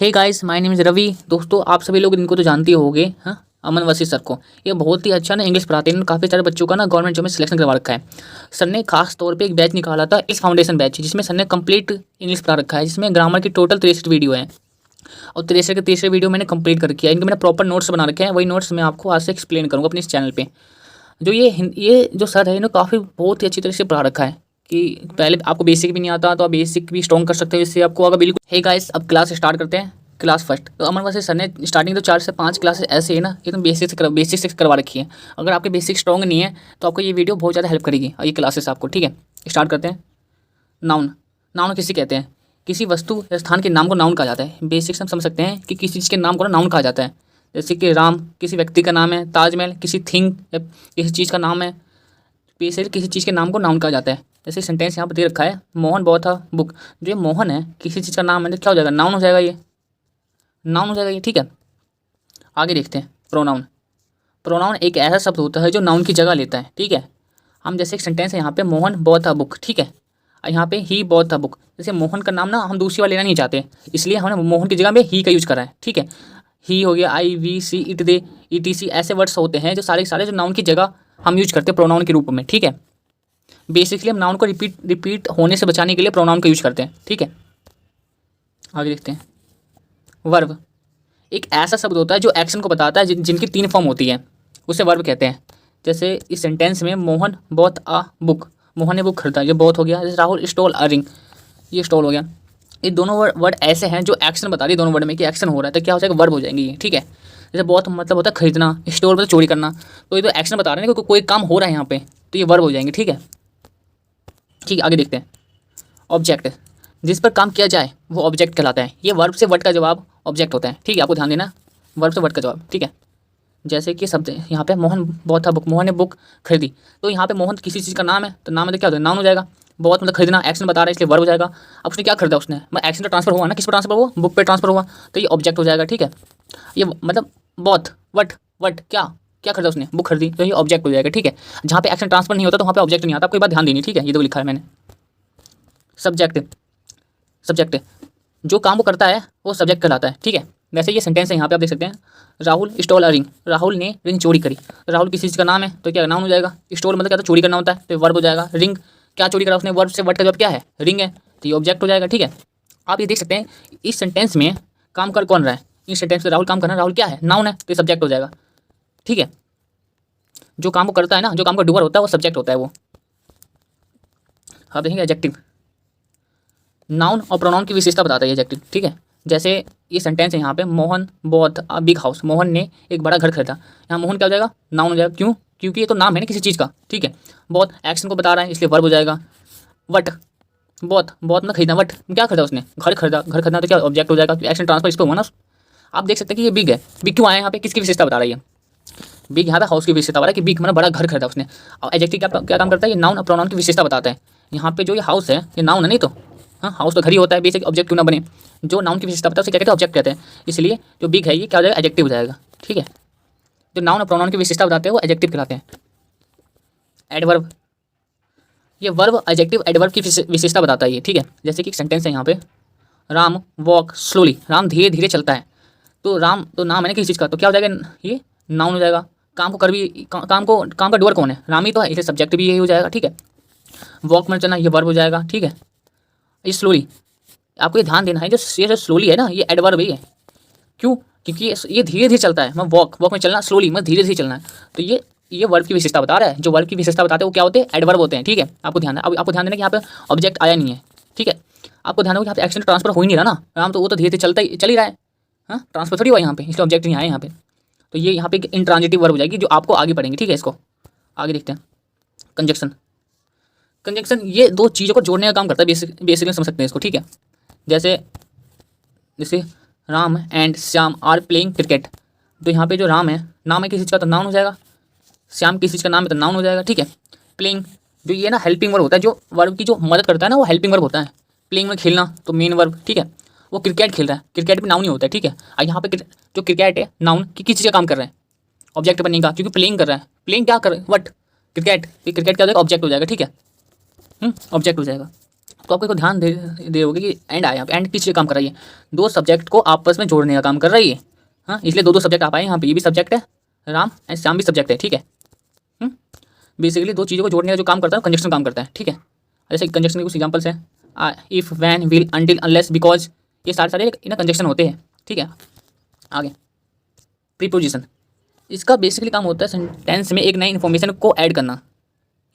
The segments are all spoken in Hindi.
Hey guys, my name is Ravi. दोस्तों, आप सभी लोग इनको तो जानते ही होंगे, हाँ, अमन वसी सर को। ये बहुत ही अच्छा ना इंग्लिश पढ़ाते हैं। काफ़ी सारे बच्चों का ना गवर्नमेंट जॉब में सिलेक्शन करवा रखा है। सर ने खास तौर पे एक बैच निकाला था, इस फाउंडेशन बैच, जिसमें सर ने कंप्लीट इंग्लिश पढ़ा रखा है, जिसमें ग्रामर की टोटल 63 वीडियो है और 63 के 63 वीडियो मैंने कंप्लीट कर रखी है। इनके मैंने प्रॉपर नोट्स बना रखे हैं, वही नोट्स मैं आपको आज से एक्सप्लेन करूँगा अपने इस चैनल पर। जो ये जो सर है ना, काफ़ी बहुत ही अच्छी तरह से पढ़ा रखा है कि पहले आपको बेसिक भी नहीं आता तो आप बेसिक भी स्ट्रॉन्ग कर सकते हो। इससे आपको अगर बिल्कुल। हे गाइस, अब क्लास स्टार्ट करते हैं। क्लास फर्स्ट तो अमन वसी सर ने स्टार्टिंग तो 4 से 5 क्लासेस ऐसे है ना, एकदम बेसिक से करवा रखी है। अगर आपके बेसिक स्ट्रॉन्ग नहीं है तो आपको ये वीडियो बहुत ज़्यादा हेल्प करेगी और ये क्लासेस आपको। ठीक है, स्टार्ट करते हैं। नाउन नाउन किसी कहते हैं, किसी वस्तु या स्थान के नाम को नाउन कहा जाता है। बेसिक से हम समझ सकते हैं कि किसी चीज़ के नाम को नाउन कहा जाता है। जैसे कि राम किसी व्यक्ति का नाम है, ताजमहल किसी थिंग या किसी चीज़ का नाम है। बेसिक किसी चीज़ के नाम को नाउन कहा जाता है। जैसे सेंटेंस यहाँ पर दे रखा है, मोहन बॉथ अ बुक। जो ये मोहन है किसी चीज़ का नाम है तो क्या हो जाएगा, नाउन हो जाएगा। ये नाउन हो जाएगा ये। ठीक है, आगे देखते हैं। प्रोनाउन प्रोनाउन एक ऐसा शब्द होता है जो नाउन की जगह लेता है। ठीक है, हम जैसे एक सेंटेंस है यहाँ पे, मोहन बॉथ अ बुक। ठीक है, यहाँ पे ही बॉथ अ बुक। जैसे मोहन का नाम ना हम दूसरी वाला लेना नहीं चाहते, इसलिए हमने मोहन की जगह में ही का यूज करा है। ठीक है, ही हो गया, I we see it they ETC ऐसे वर्ड्स होते हैं जो सारे जो नाउन की जगह हम यूज करते हैं प्रोनाउन के रूप में। ठीक है, बेसिकली हम नाउन को रिपीट होने से बचाने के लिए प्रोनाउन का यूज करते हैं। ठीक है, आगे देखते हैं। वर्ब एक ऐसा शब्द होता है जो एक्शन को बताता है, जिनकी 3 फॉर्म होती है, उसे वर्ब कहते हैं। जैसे इस सेंटेंस में Mohan both a book, Mohan ने बुक खरीदा, ये बॉथ हो गया। जैसे राहुल स्टोल अ रिंग, ये स्टोल हो गया। ये दोनों वर्ड ऐसे हैं जो एक्शन बता रही है, दोनों वर्ड में कि एक्शन हो रहा है, तो क्या हो जाएगा, वर्ब हो जाएंगे ये। ठीक है, जैसे बॉथ मतलब होता है खरीदना, स्टोल मतलब चोरी करना, तो ये तो एक्शन बता रहे हैं कि कोई काम हो रहा है यहाँ पे, तो ये वर्ब हो जाएंगे। ठीक है, आगे देखते हैं। ऑब्जेक्ट जिस पर काम किया जाए वो ऑब्जेक्ट कहलाता है। ये वर्ब से वर्ड का जवाब ऑब्जेक्ट होता है। ठीक है, आपको ध्यान देना, वर्ब से वर्ड का जवाब। ठीक है, जैसे कि शब्द यहाँ पे Mohan both a book, Mohan ने बुक खरीदी, तो यहाँ पे मोहन किसी चीज़ का नाम है, तो नाम है तो क्या होता है, नाउन हो जाएगा। बहुत मतलब खरीदना एक्शन बता रहा है, इसलिए वर्ब हो जाएगा। अब उसने क्या खरीदा, उसने एक्शन तो ट्रांसफर हुआ ना, किस पर ट्रांसफर हुआ, बुक पे ट्रांसफर हुआ, तो ये ऑब्जेक्ट हो जाएगा। ठीक है, ये मतलब बॉथ वट वट क्या क्या खरीदा उसने, बुक खरीदी, तो ये ऑब्जेक्ट हो जाएगा। ठीक है, जहाँ पे एक्शन ट्रांसफर नहीं होता तो वहाँ पे ऑब्जेक्ट नहीं आता, आपको ये बात ध्यान देनी। ठीक है, ये तो लिखा है मैंने। सब्जेक्ट जो काम वो करता है वो सब्जेक्ट कहलाता है। ठीक है, वैसे ये सेंटेंस है, यहाँ पे आप देख सकते हैं, Rahul stole a ring, Rahul ने रिंग चोरी करी। राहुल किसी चीज़ का नाम है तो क्या नाउन हो जाएगा। स्टोल मतलब क्या, तो चोरी करना होता है, तो वर्ब हो जाएगा। रिंग क्या चोरी करा उसने, वर्ब से वर्ड का जवाब क्या है, रिंग है, तो ये ऑब्जेक्ट हो जाएगा। ठीक है, आप ये देख सकते हैं इस सेंटेंस में काम कर कौन रहा है, इस सेंटेंस में राहुल काम कर रहा है, राहुल क्या है, नाउन है, तो ये सब्जेक्ट हो जाएगा। ठीक है, जो काम को करता है ना, जो काम का डूअर होता है वो सब्जेक्ट होता है वो। आप देखेंगे एडजेक्टिव, नाउन और प्रोनाउन की विशेषता बताता है ये एडजेक्टिव। ठीक है, जैसे ये सेंटेंस है यहाँ पे, Mohan both a big house, Mohan ने एक बड़ा घर खरीदा। यहाँ मोहन क्या हो जाएगा, नाउन हो जाएगा। क्यों, क्योंकि ये तो नाम है ना किसी चीज़ का। ठीक है, बॉथ एक्शन को बता रहा है, इसलिए वर्ब हो जाएगा। वट बॉथ मतलब खरीदना, वट क्या खरीदा उसने, घर खरीदा, घर खरीदना तो क्या ऑब्जेक्ट हो जाएगा, एक्शन ट्रांसफर इस पर हुआ ना। आप देख सकते हैं कि ये बिग है, बिग क्यों आया यहाँ पे, किसकी विशेषता बता रही है, बिग यहाँ पे हाउस की विशेषता बता रहा है कि बिग मतलब बड़ा घर खरीदा उसने। और एडजेक्टिव क्या काम करता है, ये नाउन और प्रोनाउन की विशेषता बताता है। यहाँ पे जो ये हाउस है ये नाउन है, नहीं तो हाँ, हाउस तो घर ही होता है, बेसिक ऑब्जेक्ट क्यों ना बने। जो नाउन की विशेषता बताता है उसे क्या कहते हैं, ऑब्जेक्ट कहते हैं। इसलिए जो बिग है ये क्या हो जाएगा, एडजेक्टिव हो जाएगा। ठीक है, जो नाउन और प्रोनाउन की विशेषता बताते हैं वो एडजेक्टिव कहलाते हैं। एडवर्ब, ये वर्ब एडजेक्टिव एडवर्ब की विशेषता बताता है ये। ठीक है, जैसे कि एक सेंटेंस है यहाँ पे, राम वॉक स्लोली, राम धीरे धीरे चलता है, तो राम तो नाम है ना किसी चीज़ का, तो क्या हो जाएगा, ये नाउन हो जाएगा। काम का डूअर कौन है, राम ही तो है, इसलिए सब्जेक्ट भी यही हो जाएगा। ठीक है, वॉक में चलना, ये वर्ब हो जाएगा। ठीक है, ये स्लोली, आपको ये ध्यान देना है, जो स्लोली है ना ये एडवर्ब ही है। क्यों, क्योंकि ये धीरे धीरे चलता है, मैं वॉक में चलना, स्लोली में धीरे धीरे चलना है, तो ये वर्ब की विशेषता बता रहा है। जो वर्ब की विशेषता बताते हैं वो क्या होते हैं, एडवर्ब होते हैं। ठीक है, आपको ध्यान देना कि यहाँ पे ऑब्जेक्ट आया नहीं है। ठीक है, आपको ध्यान हो कि यहाँ पे एक्शन ट्रांसफर हो ही नहीं रहा ना, राम तो वो तो धीरे धीरे चल ही रहा है, हाँ, ट्रांसफर थोड़ी हुआ यहाँ पे, इसलिए ऑब्जेक्ट नहीं आया यहाँ पे, तो ये यहाँ पे एक इंट्रांजिटिव वर्ब हो जाएगी, जो आपको आगे पढ़ेंगे। ठीक है, इसको आगे देखते हैं। कंजक्शन ये दो चीज़ों को जोड़ने का काम करता है, बेसिकली समझ सकते हैं इसको। ठीक है, जैसे Ram and Shyam are playing cricket, तो यहाँ पे जो राम है नाम है किसी चीज़ का, तो नाउन हो जाएगा। श्याम किसी चीज़ का नाम है तो नाउन हो जाएगा। ठीक है, प्लेइंग जो ये ना हेल्पिंग वर्ब होता है, जो वर्ब की जो मदद करता है ना वो हेल्पिंग वर्ब होता है। प्लेइंग में खेलना तो मेन वर्ब। ठीक है, वो क्रिकेट खेल रहा है, क्रिकेट भी नाउन ही होता है। ठीक है, और यहाँ पे जो क्रिकेट है नाउन की किस चीज़ का काम कर रहा है, ऑब्जेक्ट बनेगा, क्योंकि प्लेइंग कर रहा है। प्लेइंग क्या कर रहा है, वट क्रिकेट, क्रिकेट क्या हो जाएगा, ऑब्जेक्ट हो जाएगा। ठीक है, ऑब्जेक्ट हो जाएगा। तो आपको ध्यान दे होगा कि एंड आया, एंड किस चीज़ काम कर रही है, दो सब्जेक्ट को आपस में जोड़ने का काम कर रही है। हाँ, इसलिए दो सब्जेक्ट आप आए यहाँ पे, ये भी सब्जेक्ट है, राम एंड श्याम भी सब्जेक्ट है, ठीक है। बेसिकली दो चीज़ों को जोड़ने का जो काम करता है कंजक्शन काम करता है, ठीक है। जैसे कंजक्शन के कुछ एग्जांपल्स हैं, if, when, will, until, unless, because, ये सारे इनका कंजक्शन होते हैं, ठीक है। आगे प्रीपोजिशन, इसका बेसिकली काम होता है सेंटेंस में एक नई इन्फॉर्मेशन को ऐड करना,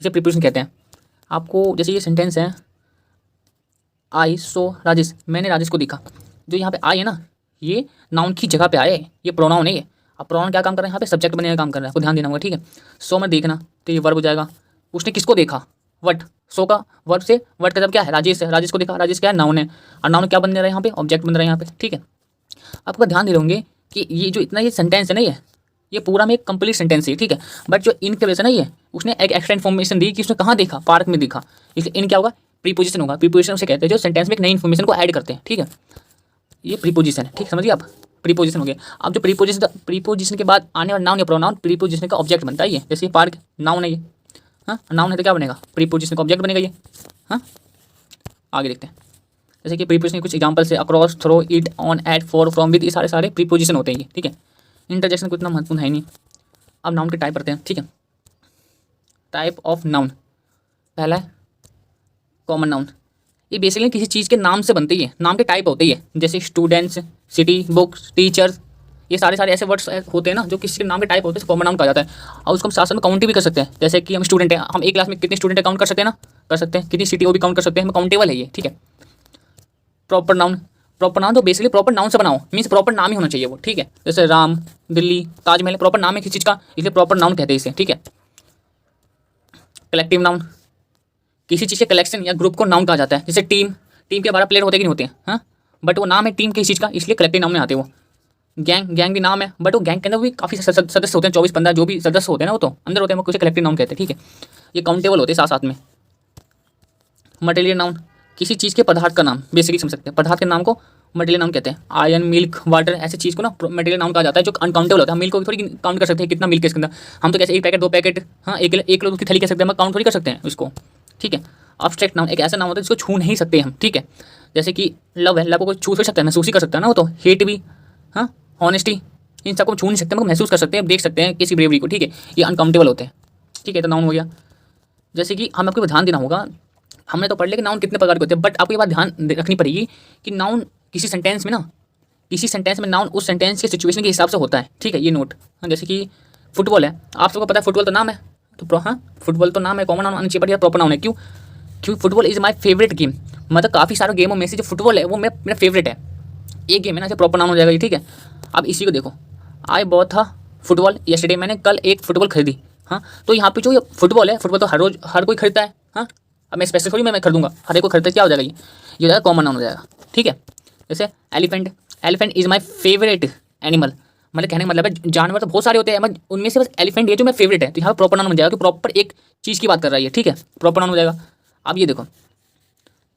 इसे प्रीपोजिशन कहते हैं। आपको जैसे ये सेंटेंस है, आई सो राजेश, मैंने राजेश को देखा, जो यहाँ पे आई है ना, ये नाउन की जगह पे आए, ये प्रोनाउन है ये। अब प्रोनाउन क्या काम कर रहा है यहाँ पे, सब्जेक्ट बनने का काम कर रहा है, आपको ध्यान देना होगा, ठीक है। सो में देखना, तो ये वर्ब हो जाएगा। उसने किसको देखा, वट, सो का वर्ब से वट का जब क्या है, राजेश है, राजेश को देखा, राजेश क्या है, नाउन है, और नाउन क्या बन रहा है यहाँ पे, ऑब्जेक्ट बन रहा है यहाँ पे, ठीक है। आपको ध्यान दे होंगे कि ये जो इतना ये सेंटेंस है ना, ये पूरा में एक कंप्लीट सेंटेंस है, ठीक है। बट जो इन के वजह से ना, ये उसने एक एक्स्ट्रा इन्फॉर्मेशन दी कि उसने कहाँ देखा, पार्क में देखा, इसलिए इन क्या होगा, प्रीपोजिशन होगा। प्रीपोजिशन से कहते हैं जो सेंटेंस में एक नई इन्फॉर्मेशन को ऐड करते हैं, ठीक है। ये प्रीपोजिशन है, ठीक, समझिए आप, प्रीपोजिशन हो गया। अब जो प्रीपोजिशन के बाद आने वाला नाउन या प्रोनाउन प्रीपोजिशन का ऑब्जेक्ट बनता है, ये जैसे पार्क नाउन है ये, हाँ नाउन है तो क्या बनेगा, प्रीपोजिशन का ऑब्जेक्ट बनेगा ये। हाँ, आगे देखते हैं, जैसे कि प्रीपोजिशन के कुछ एग्जांपल्स है, across, through, it, on, at, for, from, with, ये सारे प्रीपोजिशन होते हैं ये, ठीक है। इंटरजेक्शन कुछ इतना महत्वपूर्ण है नहीं। अब नाउन के टाइप करते हैं, ठीक है। टाइप ऑफ नाउन, पहला है कॉमन नाउन, ये बेसिकली किसी चीज़ के नाम से बनती है, नाम के टाइप होते ही है, जैसे स्टूडेंट्स, सिटी, बुक्स, टीचर्स, ये सारे ऐसे वर्ड्स होते हैं ना जो किसी के नाम के टाइप होते हैं, कॉमन नाउन कहा जाता है। और उसको हम साथ साथ में काउंट भी कर सकते हैं, जैसे कि हम स्टूडेंट हैं, हम एक क्लास में कितने स्टूडेंट काउंट कर सकते हैं ना, कर सकते हैं, कितनी सिटी वो भी काउंट कर सकते हैं, हम काउंटेबल है ये, ठीक है। प्रॉपर नाउन, प्रॉपर नाउन तो बेसिकली प्रॉपर नाउन से बनाओ, मीन्स प्रॉपर नाम ही होना चाहिए वो, ठीक है। जैसे राम, दिल्ली, ताजमहल, प्रॉपर नाम है किसी चीज़ का, इसलिए प्रॉपर नाउन कहते हैं इसे, ठीक है। कलेक्टिव नाउन, किसी चीज़ के कलेक्शन या ग्रुप को नाउन कहा जाता है, जैसे टीम के 12 प्लेयर होते कि नहीं होते हैं, हाँ, बट वो नाम है टीम किसी चीज़ का, इसलिए कलेक्टिव नाउन में आते हैं वो। गैंग भी नाम है, बट वो गैंग के अंदर भी काफ़ी सदस्य होते हैं, 24-15 जो भी सदस्य होते हैं ना, वो तो अंदर होते हैं, वो उसे कलेक्टिव नाउन कहते हैं, ठीक है। ये काउंटेबल होते हैं साथ साथ में। मटेरियल नाउन, किसी चीज़ के पदार्थ का नाम, बेसिकली समझ सकते हैं, पदार्थ के नाम को मटेरियल नाउन कहते हैं। आयरन, मिल्क, वाटर, ऐसी चीज़ को ना मटेरियल नाउन कहा जाता है, जो अनकाउंटेबल होता है। हम मिल्क को भी थोड़ी काउंट कर सकते हैं कितना मिल्क है इसके अंदर, हम तो कैसे एक पैकेट 2 पैकेट, हाँ, एक किलो की थैली कह सकते हैं, हम काउंट थोड़ी कर सकते हैं उसको, ठीक है। अब्स्ट्रैक्ट नाउन एक ऐसा नाम होता है जिसको छू नहीं सकते हम, ठीक है। जैसे कि लव है, लव को कोई छू सकता है, महसूस ही कर सकता है ना वो तो। हेट भी, हाँ, ऑनेस्टी, इन सबको छू नहीं सकते, हम महसूस कर सकते हैं, देख सकते हैं किसी ब्रेवरी को, ठीक है। ये अनकाउंटेबल होते हैं, ठीक है, तो नाउन हो गया। जैसे कि हमें आपको ध्यान देना होगा, हमने तो पढ़ लिया कि नाउन कितने प्रकार के होते हैं, बट आपको ये बात ध्यान रखनी पड़ेगी कि नाउन किसी सेंटेंस में ना, किसी सेंटेंस में नाउन उस सेंटेंस के सिचुएशन के हिसाब से होता है, ठीक है, ये नोट। हाँ, जैसे कि फुटबॉल है, आप सबको पता है फुटबॉल तो नाम है, तो हाँ फुटबॉल तो नाम है, कॉमन नाउन आना चाहिए, बट प्रॉपर नाउन है, क्यों, क्योंकि football is my favourite game, मतलब काफ़ी सारे गेमों में से जो फुटबॉल है वो मेरा फेवरेट है, एक गेम है ना, जो प्रॉपर नाउन हो जाएगा, ठीक है। अब इसी को देखो, आई बॉट था फुटबॉल यस्टरडे, मैंने कल एक फुटबॉल खरीदी, हाँ, तो यहाँ पे जो ये फुटबॉल है, फुटबॉल तो हर रोज हर कोई खरीदता है, हाँ, अब मैं स्पेशल थोड़ी मैं खरीदूंगा, हर एक को खरीदता है, क्या हो जाएगा, ये हो जाएगा कॉमन नाउन हो जाएगा, ठीक है। जैसे elephant, elephant is my favourite animal, मतलब कहने का मतलब है जानवर तो बहुत सारे होते हैं, मतलब उनमें से बस एलिफेंट ये जो मेरा फेवरेट है, तो यहाँ पर प्रॉपर नाउन बन जाएगा कि प्रॉपर एक चीज़ की बात कर रहा है, ठीक है, प्रॉपर नाउन हो जाएगा। अब ये देखो,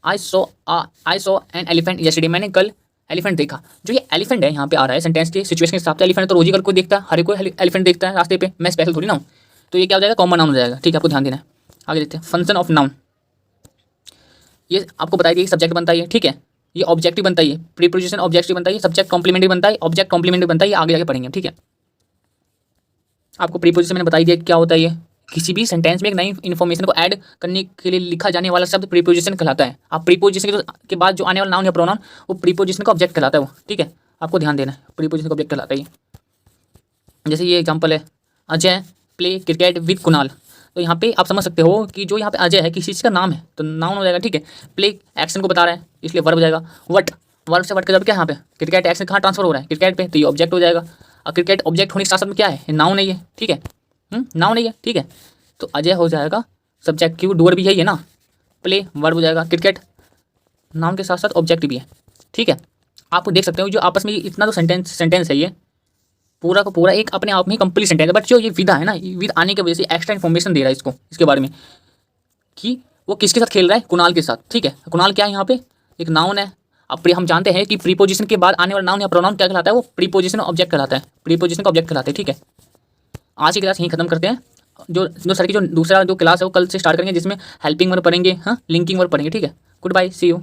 आई सो एन एलिफेंट यस्टरडे, मैंने कल एलिफेंट देखा, जो ये एलिफेंट है यहाँ पे आ रहा है सेंटेंस के सिचुएशन के हिसाब से, एलिफेंट तो रोज ही कोई देखता है, हर कोई एलिफेंट देखता है रास्ते पे, मैं स्पेशल थोड़ी ना हूँ, तो ये क्या हो जाएगा, कॉमन नाउन हो जाएगा, ठीक है, आपको ध्यान देना है। आगे देखते हैं, फंक्शन ऑफ नाउन, ये आपको बताया कि सब्जेक्ट बनता है, ठीक है, ये ऑब्जेक्टिव बनता है, प्रीपोजिशन ऑब्जेक्टिव बनता है, सब्जेक्ट कॉम्प्लीमेंट्री बनता है, ऑब्जेक्ट कॉम्प्लीमेंट्री बनता है, आगे जाके पढ़ेंगे, ठीक है। आपको प्रीपोजिशन मैंने बताई दिया क्या होता है, ये किसी भी सेंटेंस में एक नई इन्फॉर्मेशन को ऐड करने के लिए लिखा जाने वाला शब्द प्रीपोजिशन कहलाता है। आप प्रीपोजिशन के बाद जो आने वाला नाउन या प्रोनाउन वो प्रीपोजिशन का ऑब्जेक्ट कहलाता है वो, ठीक है, आपको ध्यान देना है, प्रीपोजिशन का ऑब्जेक्ट कहलाता है। जैसे ये एग्जांपल है, Ajay play cricket with Kunal, तो यहाँ पे आप समझ सकते हो कि जो यहाँ पे अजय है किसी चीज़ का नाम है तो नाउन हो जाएगा, ठीक है। प्ले एक्शन को बता रहा है इसलिए वर्ब हो जाएगा। वर्ब से वर्ब का जब क्या यहाँ पे क्रिकेट एक्शन कहाँ ट्रांसफर हो रहा है, क्रिकेट पे, तो ये ऑब्जेक्ट हो जाएगा। और क्रिकेट ऑब्जेक्ट होने के साथ साथ में क्या है, नाउन है ये, ठीक है, नाउन है ये, ठीक है। तो अजय हो जाएगा सब्जेक्ट, क्यों डूअर भी है ना, प्ले वर्ब हो जाएगा, क्रिकेट नाम के साथ साथ ऑब्जेक्ट भी है, ठीक है। आप देख सकते हो जो आपस में इतना तो सेंटेंस है, ये पूरा का पूरा एक अपने आप में कंप्लीट सेंटेंस है, बट जो ये विदा है ना, विद आने की वजह से एक्स्ट्रा इन्फॉर्मेशन दे रहा है इसको, इसके बारे में कि वो किसके साथ खेल रहा है, कुणाल के साथ, ठीक है। कुणाल क्या है यहाँ पे, एक नाउन है। अब हम जानते हैं कि प्रीपोजिशन के बाद आने वाला नाउन या प्रोनाउन क्या कहलाता है, वो प्रीपोजिशन ऑब्जेक्ट कहलाता है, प्रीपोजिशन का ऑब्जेक्ट कहलाता है, ठीक है। आज की क्लास यहीं खत्म करते हैं। जो सर की जो दूसरा जो क्लास है वो कल से स्टार्ट करेंगे, जिसमें हेल्पिंग वर्ब पढ़ेंगे, हाँ, लिंकिंग वर्ब पढ़ेंगे, ठीक है। Goodbye, see you.